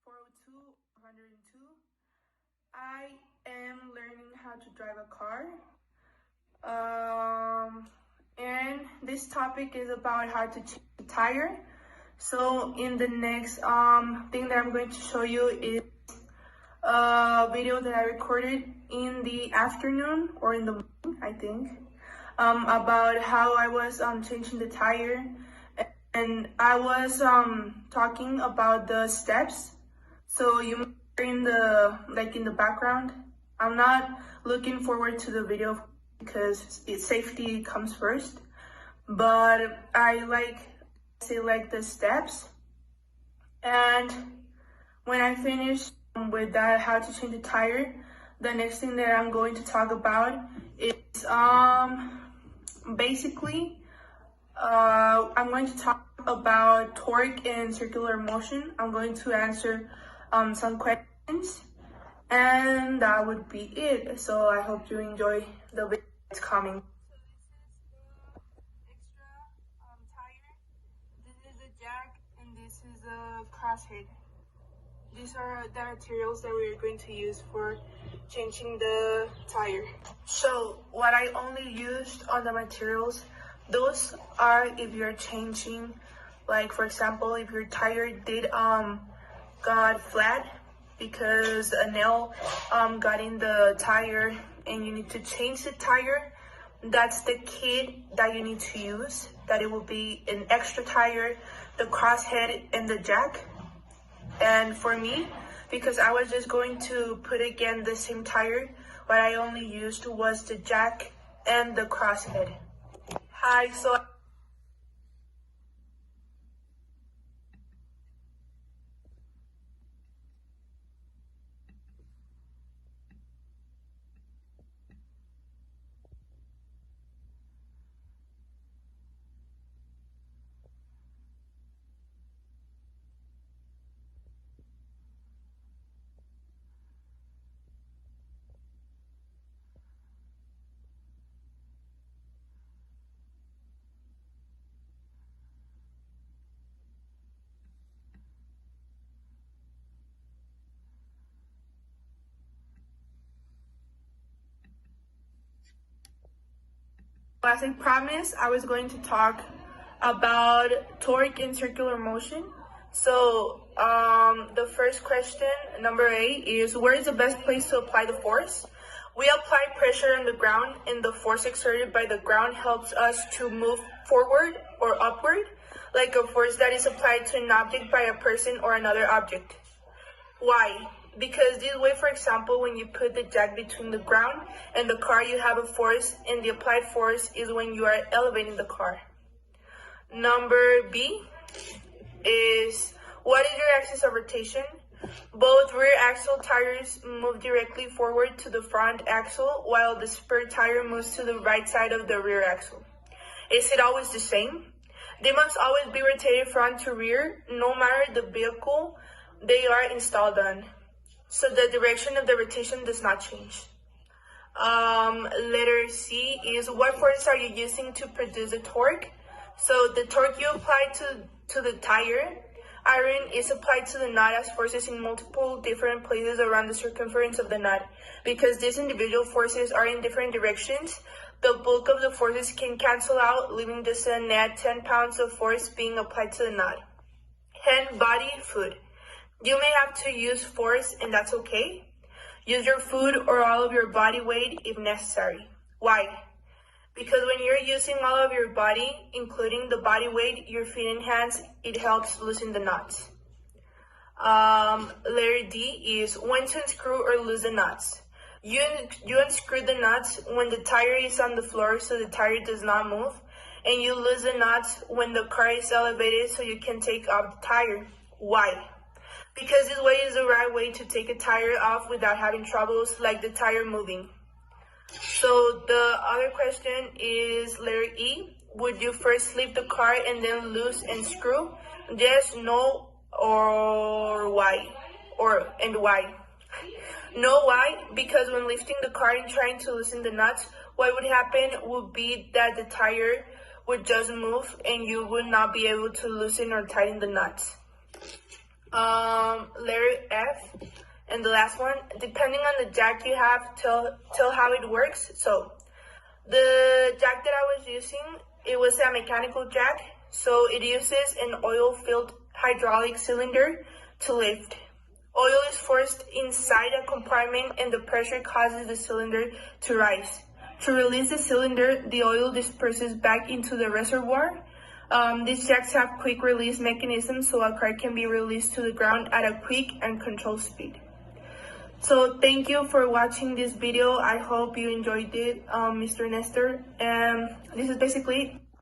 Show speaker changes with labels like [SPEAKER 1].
[SPEAKER 1] 402 102. I am learning how to drive a car. And this topic is about how to change the tire. So in the next thing that I'm going to show you is a video that I recorded in the afternoon or in the morning, I think, about how I was changing the tire, and I was talking about the steps. So you in the background. I'm not looking forward to the video because safety comes first, but I like the steps. And when I finish with that, how to change the tire, the next thing that I'm going to talk about is basically I'm going to talk about torque and circular motion. I'm going to answer some questions, and that would be it. So I hope you enjoy the video that's coming. So this is the extra tire. This is a jack, and this is a crosshead. These are the materials that we're going to use for changing the tire. So what I only used on the materials, those are if you're changing, like for example, if your tire did got flat because a nail got in the tire and you need to change the tire, that's the kit that you need to use. That it will be an extra tire, the crosshead, and the jack. And for me, because I was just going to put again the same tire, what I only used was the jack and the crosshead. Hi, so as I promised, I was going to talk about torque and circular motion. So the first question, number 8, is where is the best place to apply the force? We apply pressure on the ground, and the force exerted by the ground helps us to move forward or upward, like a force that is applied to an object by a person or another object. Why? Because this way, for example, when you put the jack between the ground and the car, you have a force, and the applied force is when you are elevating the car. Number B is, what is your axis of rotation? Both rear axle tires move directly forward to the front axle, while the spare tire moves to the right side of the rear axle. Is it always the same? They must always be rotated front to rear, no matter the vehicle they are installed on. So the direction of the rotation does not change. Letter C is, what force are you using to produce the torque? So the torque you apply to the tire iron is applied to the nut as forces in multiple different places around the circumference of the nut. Because these individual forces are in different directions, the bulk of the forces can cancel out, leaving just a net 10 pounds of force being applied to the nut. Hand, body, foot. You may have to use force, and that's okay. Use your foot or all of your body weight if necessary. Why? Because when you're using all of your body, including the body weight, your feet and hands, it helps loosen the nuts. Letter D is when to unscrew or lose the nuts. You unscrew the nuts when the tire is on the floor so the tire does not move, and you lose the nuts when the car is elevated so you can take off the tire. Why? Because this way is the right way to take a tire off without having troubles like the tire moving. So the other question is letter E. Would you first lift the car and then loose and screw? Yes, no, or why? And why? No, why? Because when lifting the car and trying to loosen the nuts, what would happen would be that the tire would just move and you would not be able to loosen or tighten the nuts. Letter F. And the last one, depending on the jack you have, tell how it works. So the jack that I was using, it was a mechanical jack. So it uses an oil-filled hydraulic cylinder to lift. Oil is forced inside a compartment and the pressure causes the cylinder to rise. To release the cylinder, the oil disperses back into the reservoir. These jacks have quick release mechanisms so a car can be released to the ground at a quick and controlled speed. So thank you for watching this video. I hope you enjoyed it, Mr. Nestor. And this is basically it.